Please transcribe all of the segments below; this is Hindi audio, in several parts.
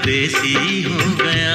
परदेसी हो गया।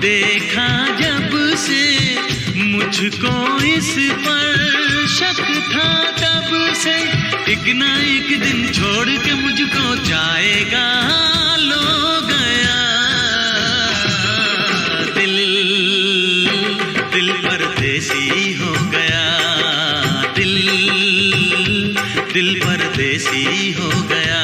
देखा जब से मुझको इस पर शक था तब से, एक ना एक दिन छोड़ के मुझको जाएगा लो गया। दिल दिल परदेसी हो गया, दिल दिल परदेसी हो गया।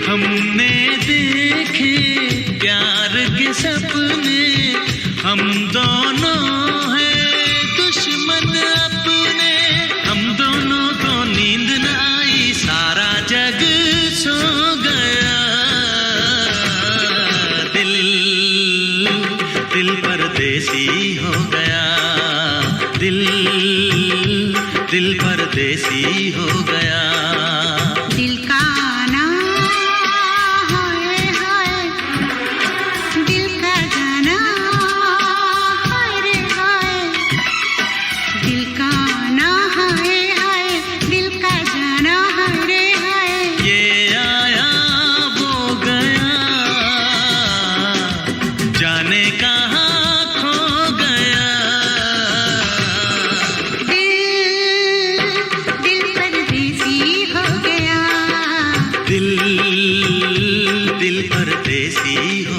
हमने देखे प्यार के सपने, हम दोनों हैं दुश्मन अपने। हम दोनों को नींद न आई, सारा जग सो गया। दिल दिल परदेसी हो गया, दिल दिल परदेसी हो गया। दिल का जाने कहाँ खो गया। दिल परदेसी हो गया, दिल दिल परदेसी हो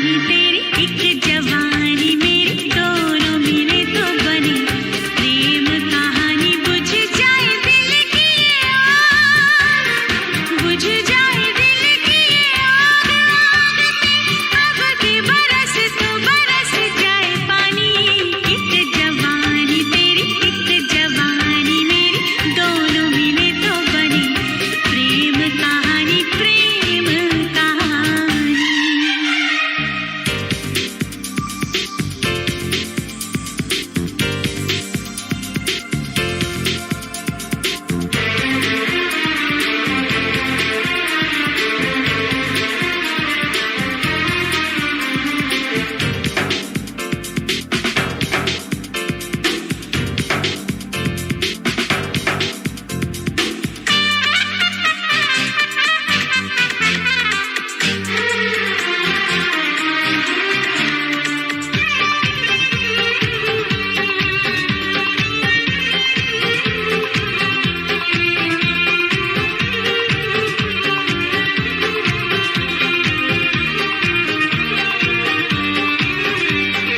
कहानी तेरी एक जवानी मेरी दोनों मिले तो बनी प्रेम कहानी बुझ जाए दिल की आग बुझ जाए दिल की आग अब के बरस तो बरस जाए पानी एक जवानी तेरी एक जवानी मेरी दोनों मिले तो बनी प्रेम कहानी प्रेम कहानी।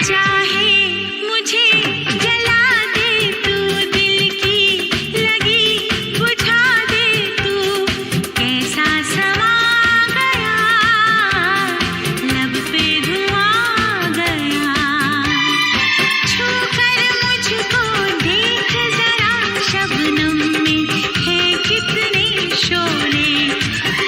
चाहे मुझे जला दे तू दिल की लगी बुझा दे तू कैसा समा गया लब पे धुआं गया छू कर मुझको देख जरा शबनम में है कितने शोले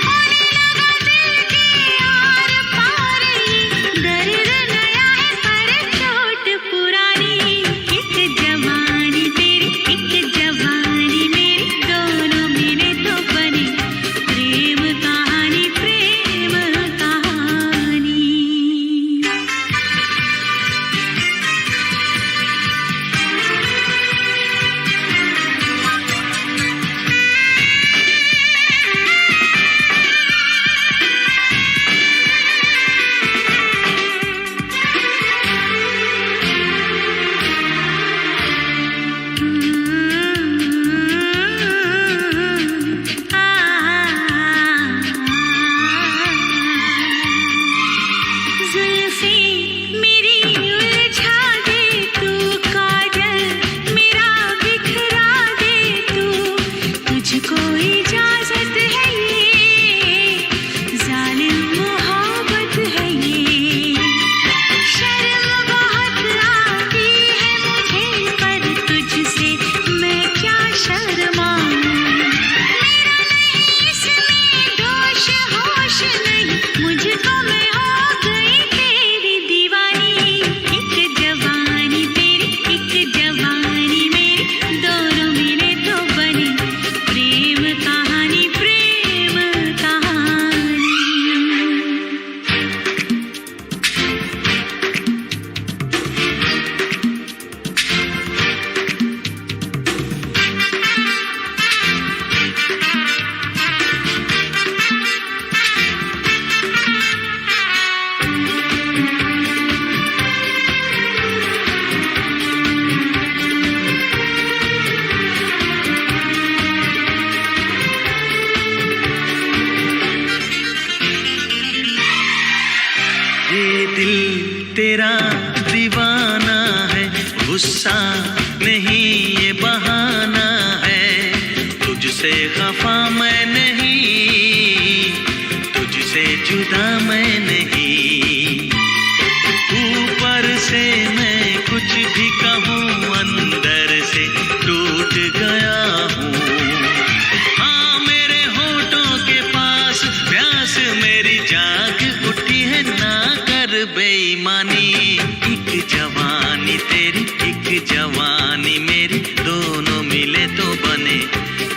होने लगा दिल के आर पार ये दर्द नया है पर चोट पुरानी एक जवानी तेरी एक जवानी मेरी दोनों मिले तो बनी प्रेम कहानी प्रेम कहानी। जुल्फे मेरी उलझा दे तू काजल मेरा बिखरा दे तू तुझको इजाजत है ये जालिम मोहब्बत है ये शर्म बहुत आती है मुझे पर तुझसे मैं क्या शर्माऊं मेरा नहीं इसमें दोष होश नहीं मुझको मैं हो गई तेरी दीवानी एक जवानी तेरी एक जवानी मेरी दोनों मिले तो बनी प्रेम कहानी प्रेम कहानी। ये दिल तेरा दीवाना है गुस्सा नहीं ये बहाना है तुझसे खफा मैं नहीं तुझसे जुदा मैं नहीं ऊपर से मैं कुछ भी कहूँ अंदर से टूट गया हूँ हाँ मेरे होठों के पास प्यास मेरी जाग उठी है ना कर बेईमानी एक जवानी तेरी एक जवानी मेरी दोनों मिले तो बने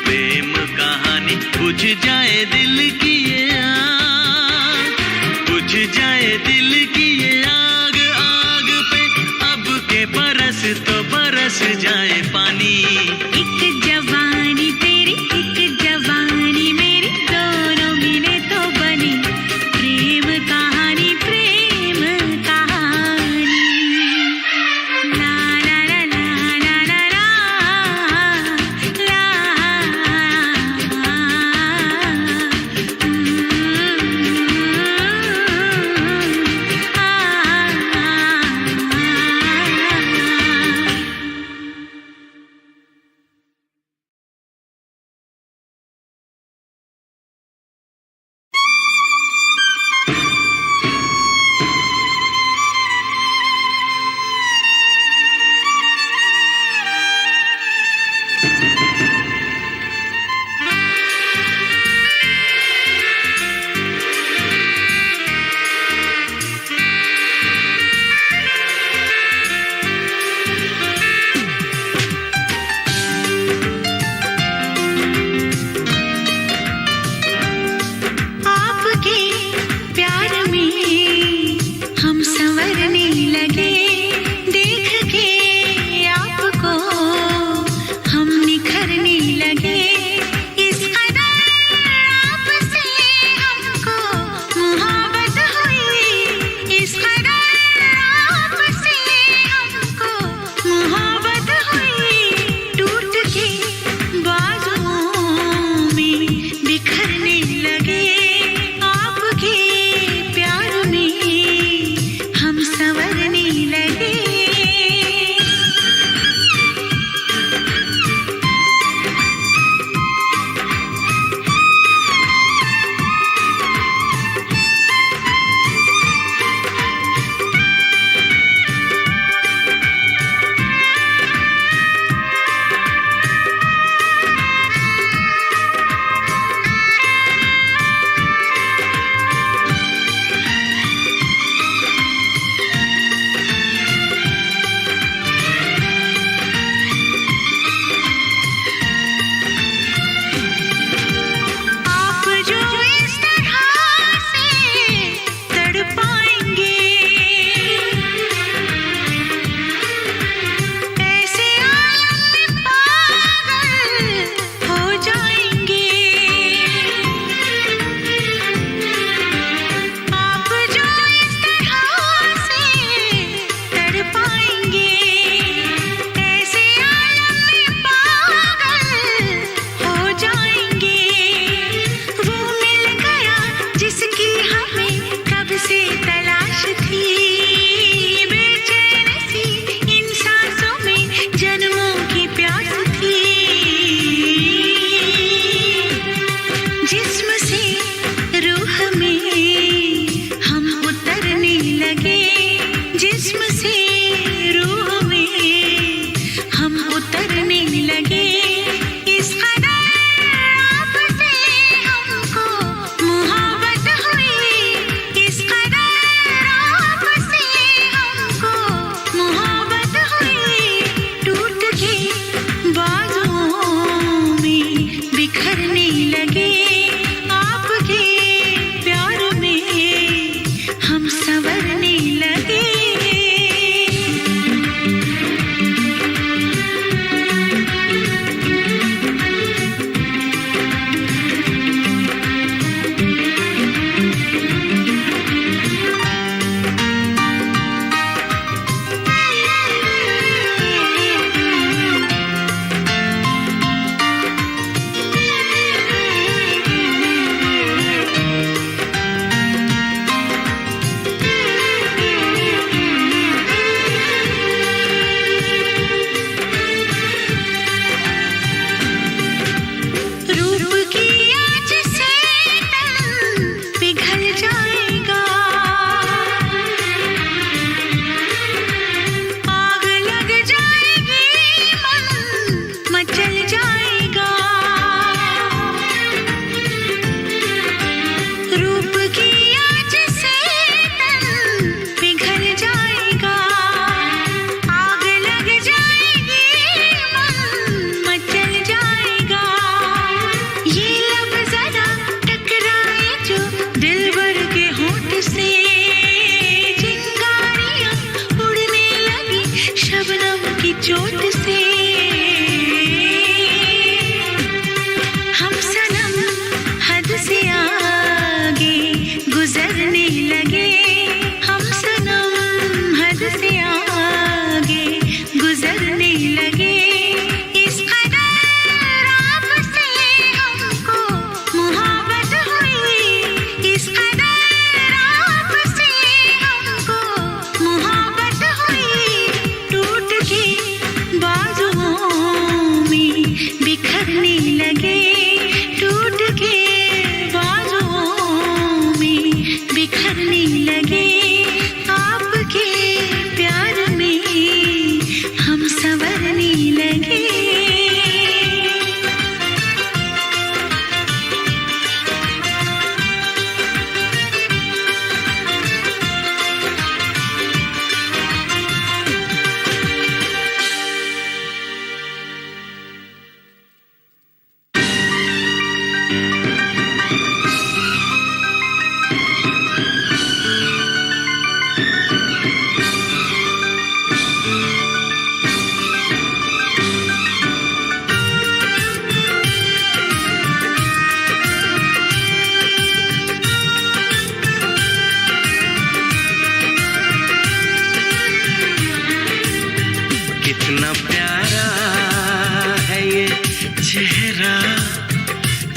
प्रेम कहानी बुझ जाए दिल की ये आग बुझ जाए दिल की ये आग आग पे अब के बरस तो बरस जाए पानी एक जवानी तेरी एक जवानी मेरी दोनों मिले तो बनी प्रेम कहानी प्रेम कहानी। ला ला ला ला ला ला ला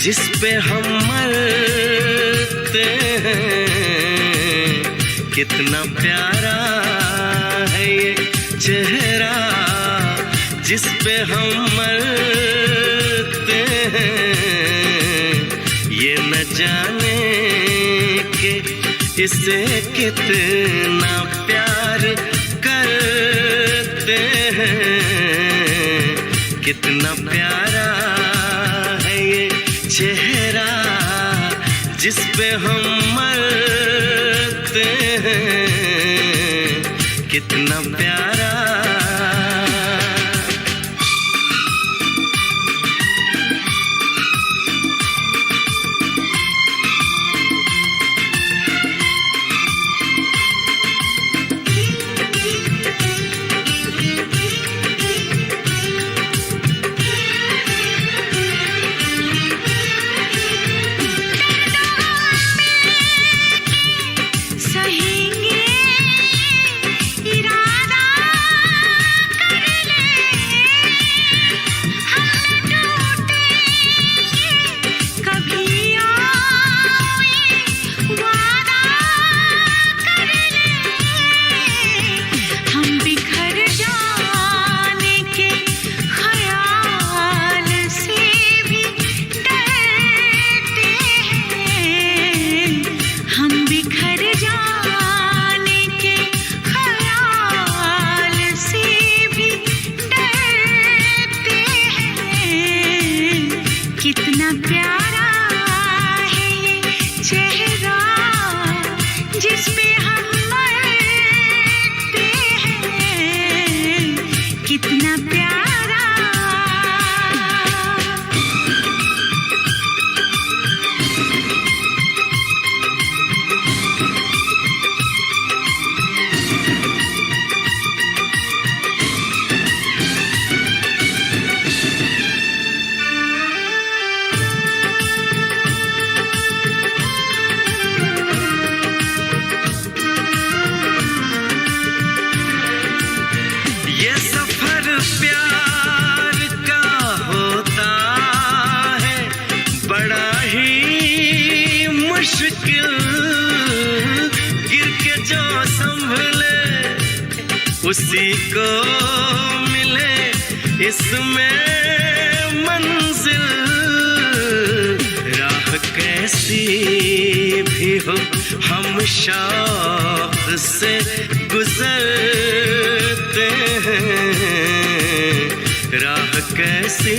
जिस पे हम मरते हैं। कितना प्यारा है ये चेहरा जिस पे हम मरते हैं। ये न जाने कि इससे कितना प्यार करते हैं। कितना प्यारा है ये चेहरा जिस पे हम मरते हैं। कितना प्यारा। उसी को मिले इसमें मंजिल। राह कैसी भी हो हम शौक से गुजरते हैं। राह कैसी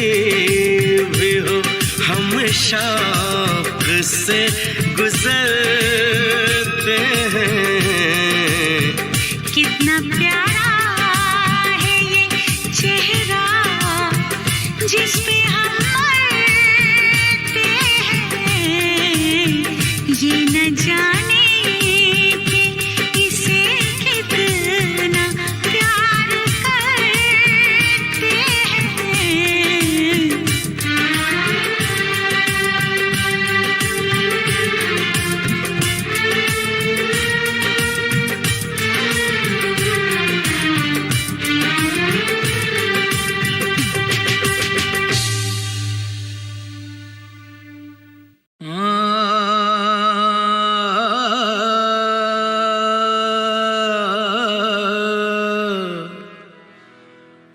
भी हो हम शौक से गुजरते हैं। कितना प्यारा है ये चेहरा जिस पे हम मरते हैं। ये न जाने कि इसे कितना प्यार करते हैं।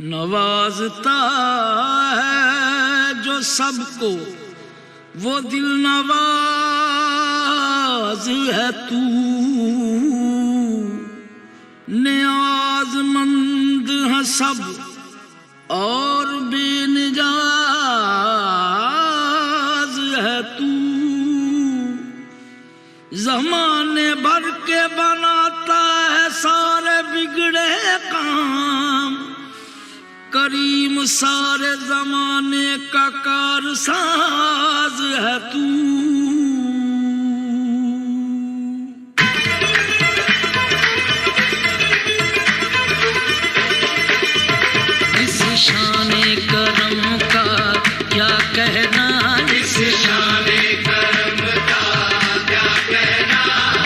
नवाजता है जो सबको वो दिल नवाज है तू। नियाज़मंद है सब और बेनियाज़ है तू। ज़माने भर के बनाता है सारे बिगड़े काम। करीम सारे ज़माने का कारसाज है तू। इस शाने करम का क्या कहना। इस शाने करम का क्या कहना।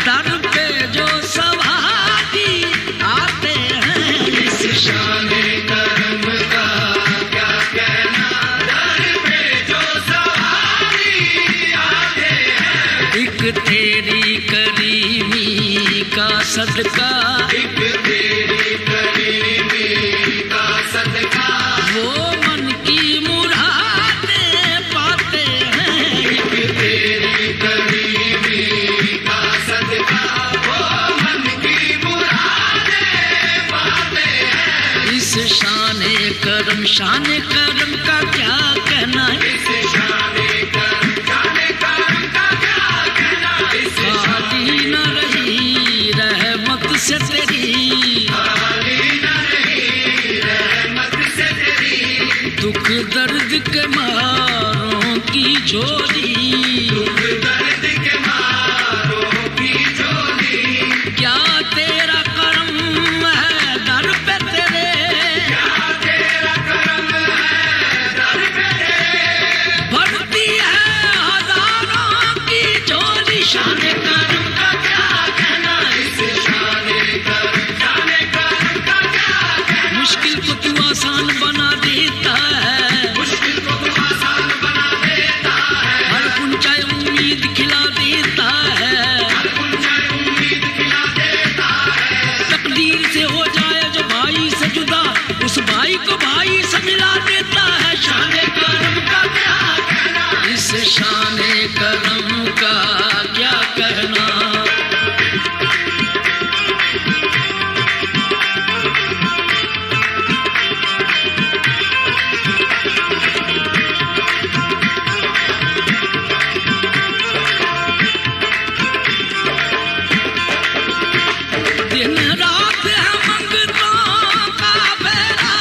दर पे जो सवारी आते हैं। इस शाने करम का क्या कहना। दर पे जो सवारी करम शान करम का क्या कहना है, खाली न रही रहमत से तेरी, दुख दर्द के मारों की झोली, क्या तेरा करम है दर पे तेरे, भरती है हजारों की झोली। शान करम का क्या कहना, मुश्किल को तू आसान बना देता है, हर ऊंचाई उम्मीद खिला देता है, तकदीर से हो जाए जो भाई से जुदा, उस भाई को भाई से मिला देता है। शान करम का क्या कहना, इस शान करम का क्या कहना। दिन रात है मंगतों का बेड़ा,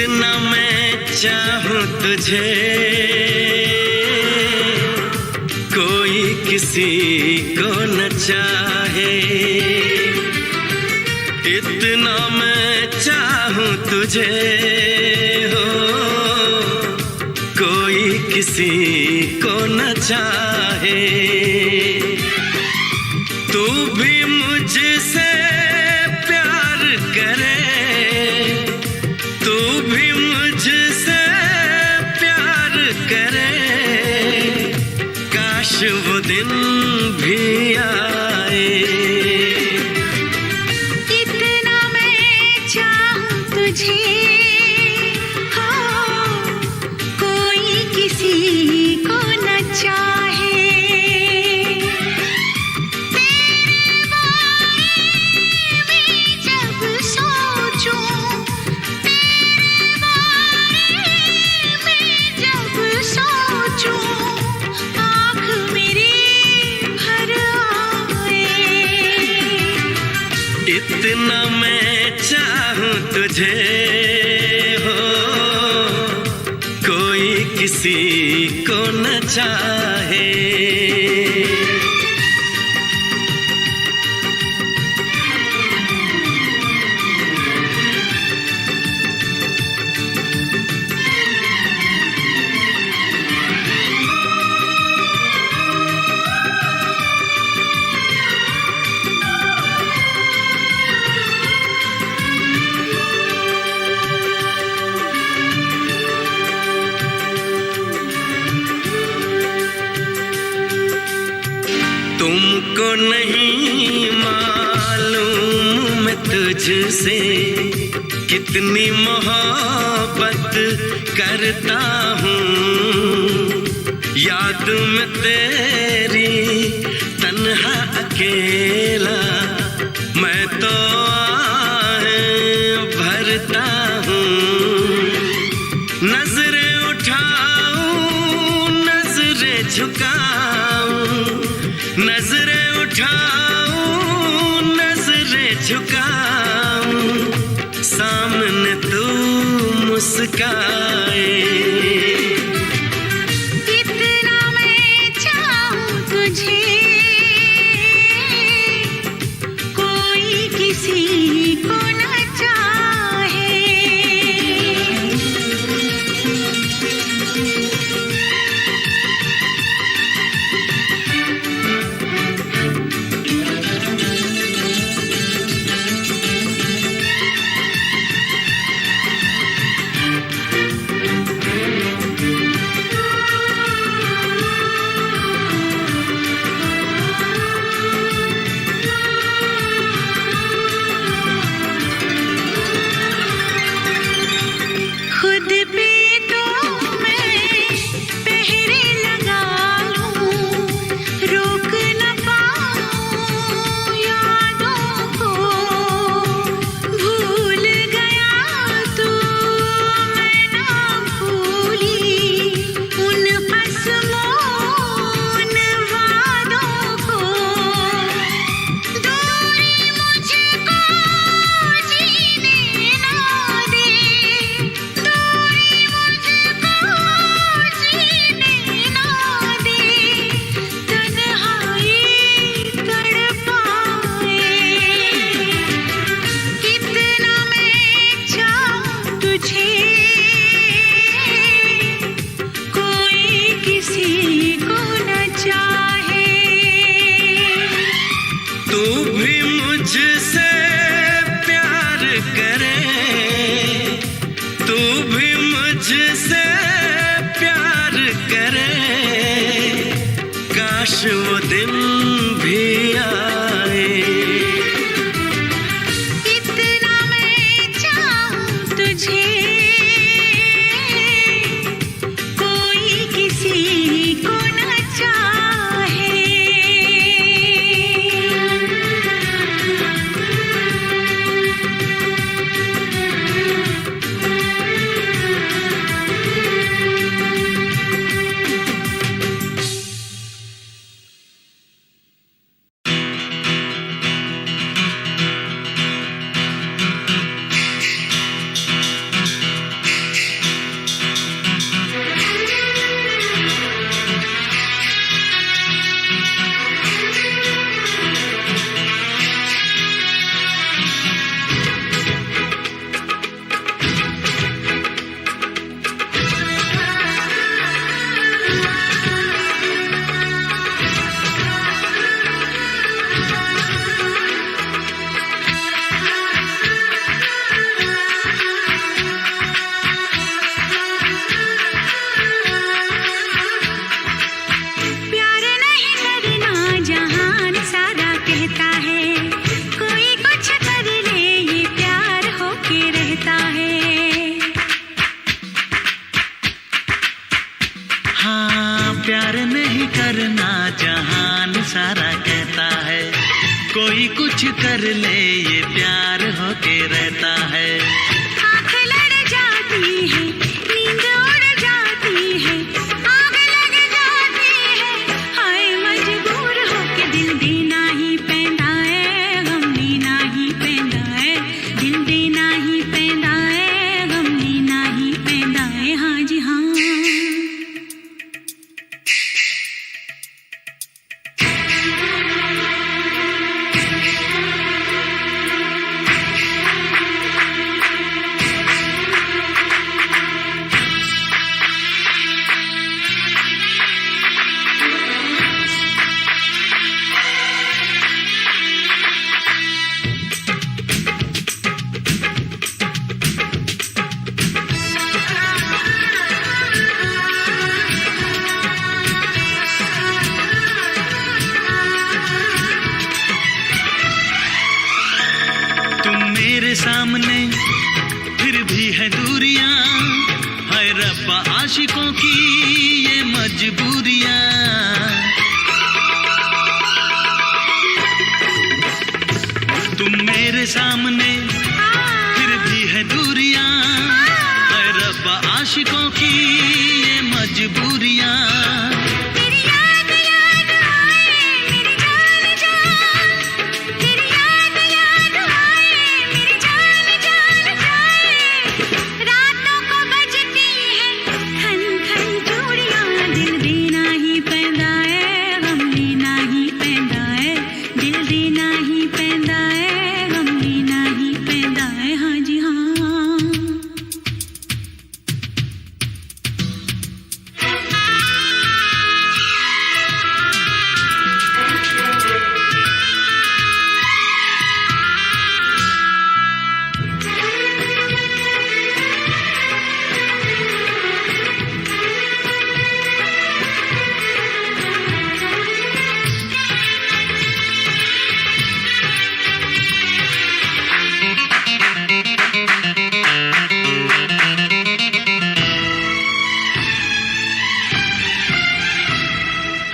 इतना मैं चाहूं तुझे कोई किसी को न चाहे, इतना मैं चाहूं तुझे हो कोई किसी को न चाहे। तू भी मुझसे प्यार करे, तू भी मुझसे प्यार करे, काश वो दिन भी आए। इतना मैं चाहूं तुझे हो कोई किसी को न चाहे। तेरे बारे में जब सोचूं, तेरे बारे में जब सोचूं, आँख मेरी भर आए। इतना मैं चाहूं तुझे हो कोई किसी को न चाहे। तुमको नहीं मालूम मैं तुझसे कितनी मोहब्बत करता हूँ। याद में तेरी तन्हा अकेला मैं तो आहें भरता हूँ। नजरें उठाऊं नजरें झुकाऊं, नजरें उठाऊं नजरें झुकाऊं, सामने तू मुस्काए। इतना मैं चाहूं तुझे कोई किसी को न चाहे। खुद पे तो मैं पहरे लगा लूं, रोक न पाऊं यादों को। भूल गया तू मैं ना भूली उन असमोन वादों को। दूरी मुझको जीने ना दे, दूरी मुझको जीने ना दे, तन्हाई तड़पाए। इतना मैं चाहूं तुझे कोई किसी को न चाहे। तू भी मुझसे प्यार करे, तू भी मुझसे प्यार करे, काश वो दिन भी आए। इतना मैं चाहूं तुझे कोई किसी को न चाहे। कुछ कर ले ये प्यार होके रहता है। आँख लड़ जाती है, नींद उड़ जाती है, आग लग जाती है, हाय मजबूर होके दिल देना ही पैंदा है, गम देना ही पैंदा है, दिल देना ही पैंदा है, गम देना ही पैंदा है, हाँ जी हाँ। मेरे सामने फिर भी है दूरियां, हाय रब्बा आशिकों की ये मजबूरियां। तुम मेरे सामने फिर भी है दूरियां, हाय रब्बा आशिकों की ये मजबूरियां।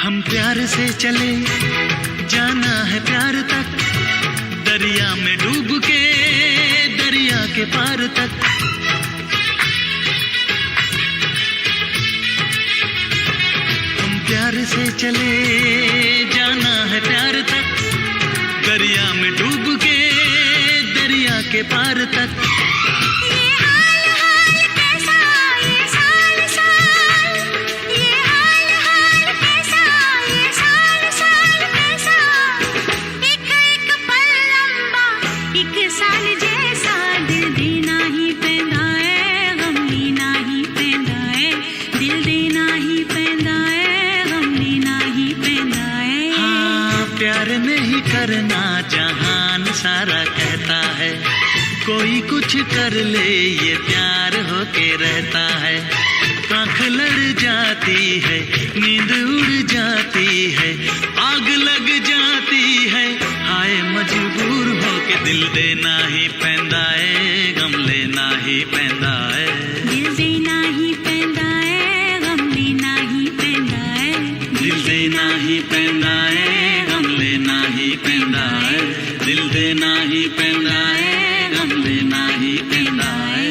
हम प्यार से चले जाना है प्यार तक, दरिया में डूब के दरिया के पार तक। हम प्यार से चले जाना है प्यार तक, दरिया में डूब के दरिया के पार तक। प्यार नहीं करना जहान सारा कहता है, कोई कुछ कर ले ये प्यार होके रहता है। आँख लड़ जाती है, नींद उड़ जाती है, आग लग जाती है, हाय मजबूर होके दिल देना ही पैंदा है, गम लेना ही पैंदा है। दिल देना ही पैंदा है, गम लेना ही पैंदा है, दिल देना ही पैंदा है, गम लेना ही पैंदा है, दिल देना ही पैंदा है, गम लेना ही पैंदा है।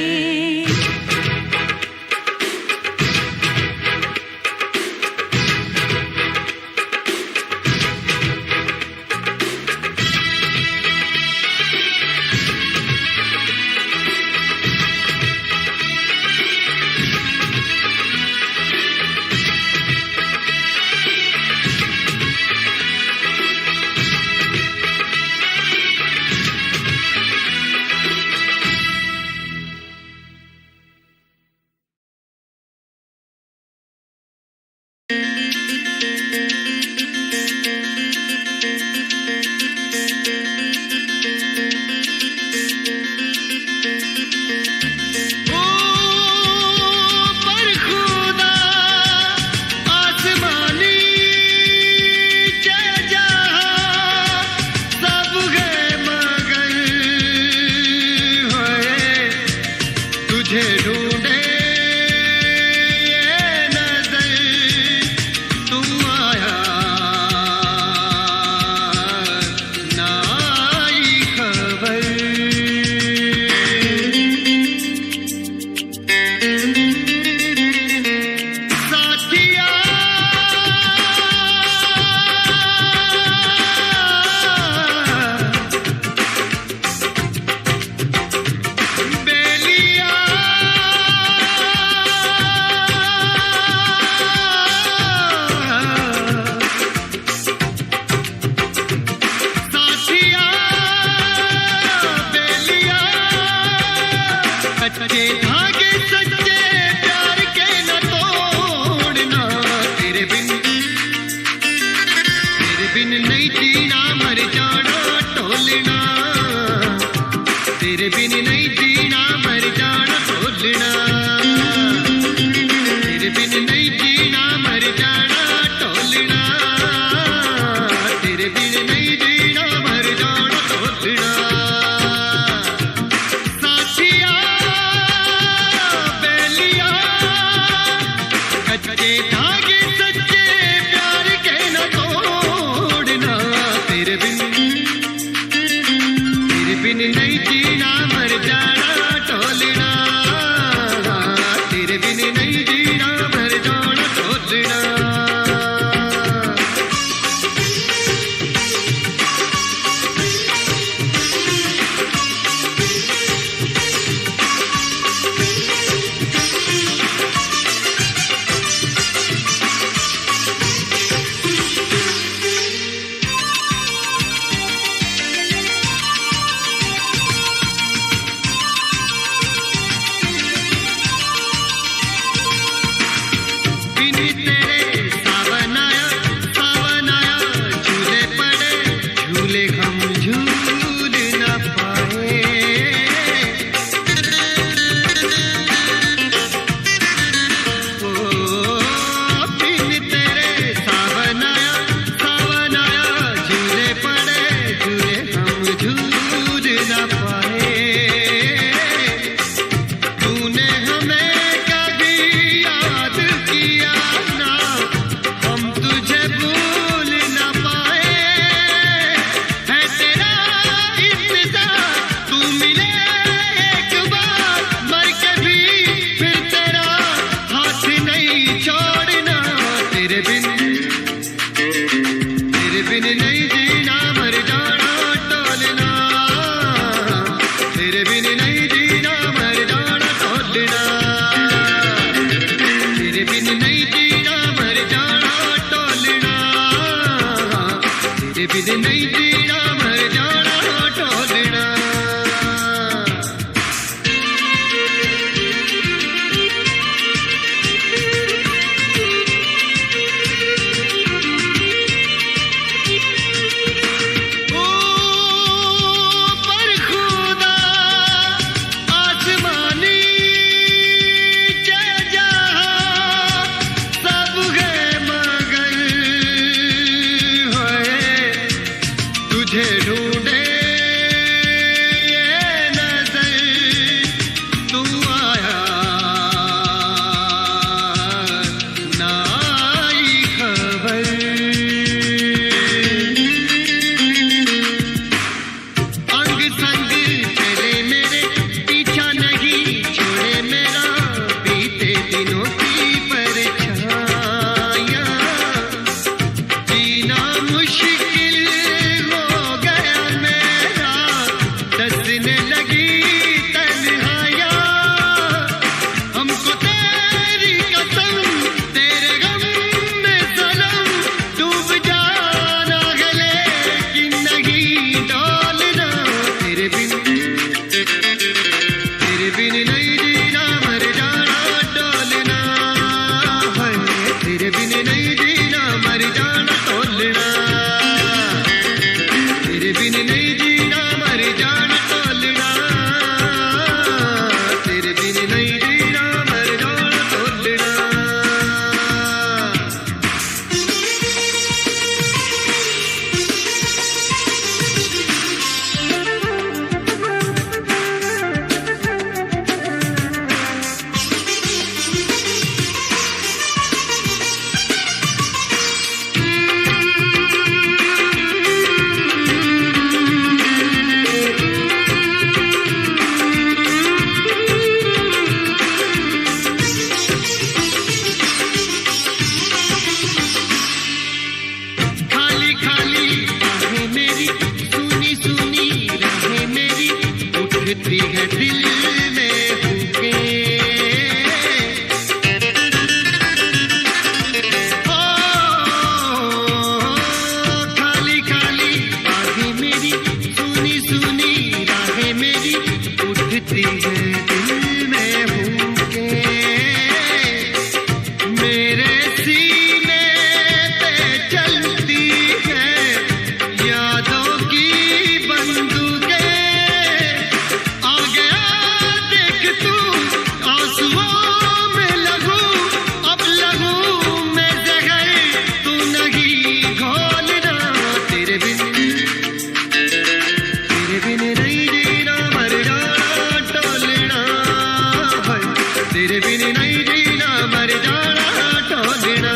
नहीं जीना मर जाना ढोलना,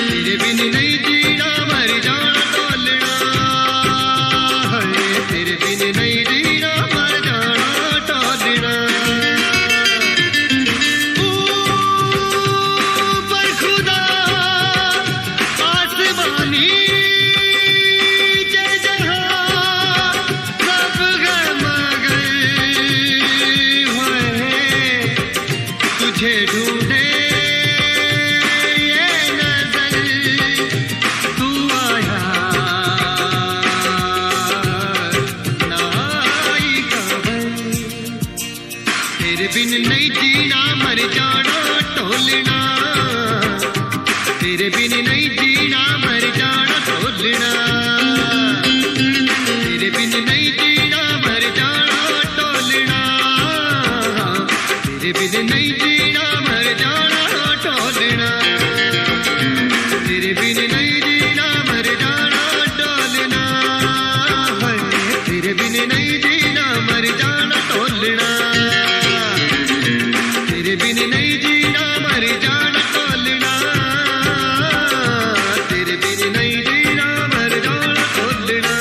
तेरे बिन नहीं जीना मर जाना ढोलना, हाय तेरे बिन नहीं जीना मर जाना ढोलना। ऊपर खुदा आसमानी ढूंढे ये नजर तू आया नाई खबर, तेरे बिन नहीं जीना मर जाना ढोलना, तेरे बिन नहीं जीना मर जाना ढोलना, तेरे बिन नहीं जीना मर जाना ढोलना, तेरे बिन नहीं जीना मर जाना ढोलना, तेरे बिन नहीं जीना मर जाना ढोलना, तेरे बिन नहीं जीना मर जाना ढोलना, तेरे बिन नहीं जीना मर जाना ढोलना, तेरे बिन नहीं जीना मर जाना ढोलना।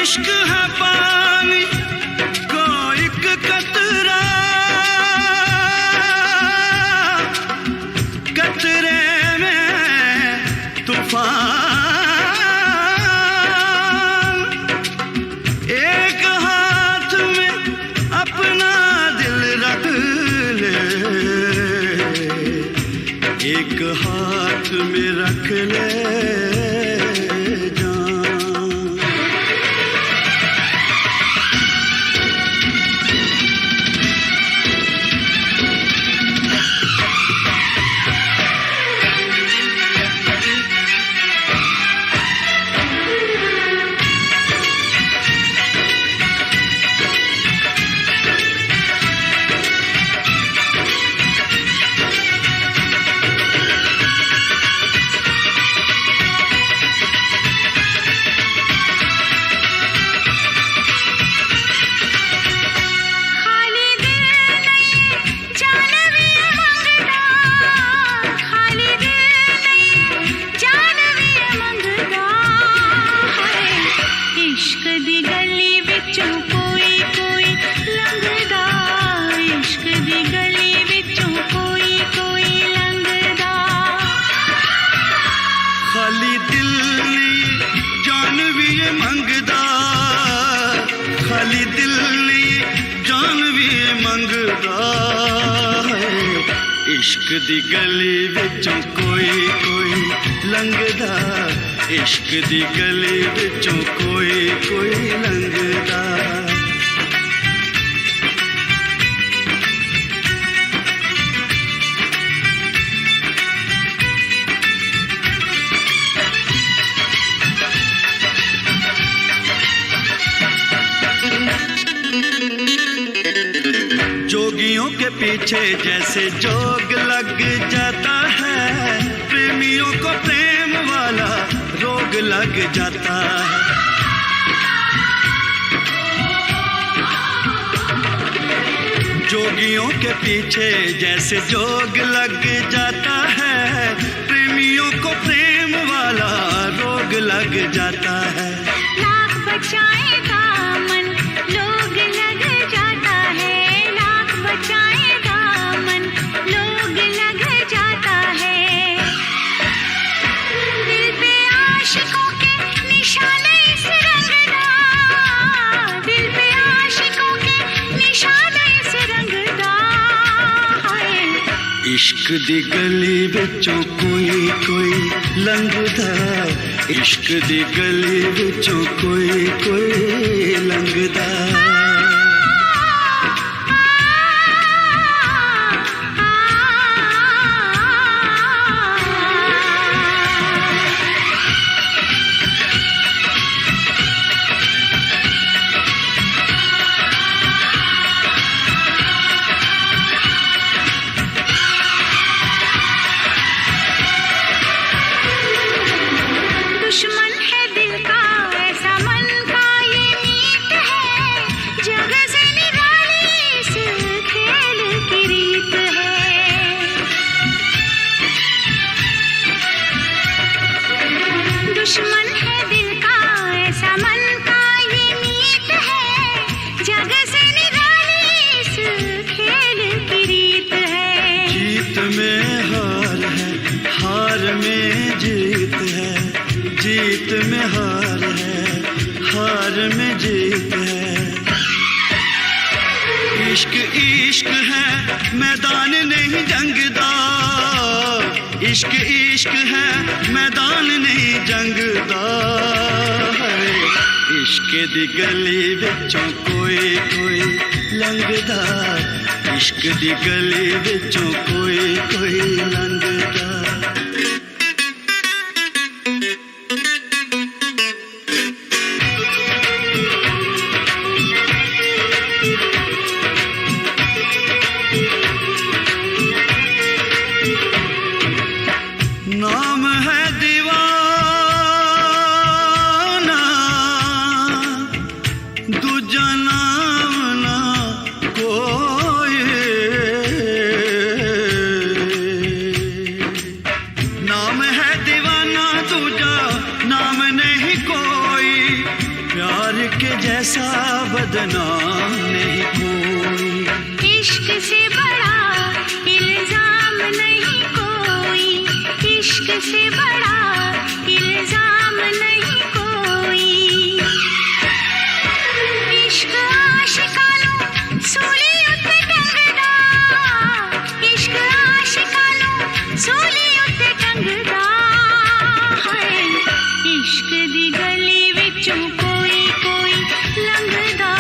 इश्क है पानी को एक कतरा, कतरे में तूफान, एक हाथ में अपना दिल रख ले, एक हाथ में रख ले इश्क दी गली विचों कोई कोई लंघदा, इश्क दी गली विचों कोई कोई लंघदा। जोगियों के पीछे जैसे जोग लग जाता है, प्रेमियों को प्रेम वाला रोग लग जाता है। जोगियों के पीछे जैसे जोग लग जाता है, प्रेमियों को प्रेम वाला रोग लग जाता है। लाख बचाएगा मन लोग लग जाता है, लाख बचाएगा मन लोग लग जाता है। दिल पे आशिकों के निशाने इस रंगदा, दिल पे आशिकों के निशाने इस रंगदा है। इश्क दी गली विचों कोई कोई लंघदा, इश्क दी गली विचों कोई कोई लंघदा। में हार है, हार में जीत है। इश्क इश्क है, मैदान नहीं जंग दा। इश्क इश्क है, मैदान नहीं जंग दा। इश्क दी गली विचों कोई कोई लंघदा। इश्क दी गली विचों कोई कोई लंघदा। नाम है दीवाना, दूजा नाम ना कोई। नाम है दीवाना, दूजा नाम नहीं कोई। प्यार के जैसा बदनाम नहीं कोई। इश्क से बड़ा इल्जाम नहीं कोई। इश्क से बड़ा इल्जाम नहीं कोई। इश्क आशिकानू सूली उत्ते टंगदा। इश्क आशिकानू सूली उत्ते टंगदा है। इश्क दी गली विचों कोई कोई लंघदा।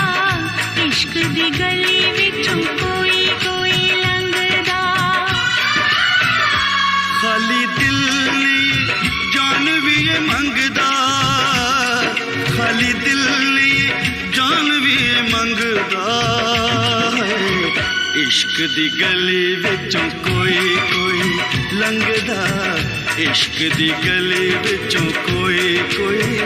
इश्क दी गली विचों कोई कोई लंघदा। खाली दिल नहीं जान भी ये मंगदा। खाली दिल नहीं जान भी ये मंगदा है। इश्क दी गली विचों कोई कोई लंघदा। इश्क दी गली विचों कोई कोई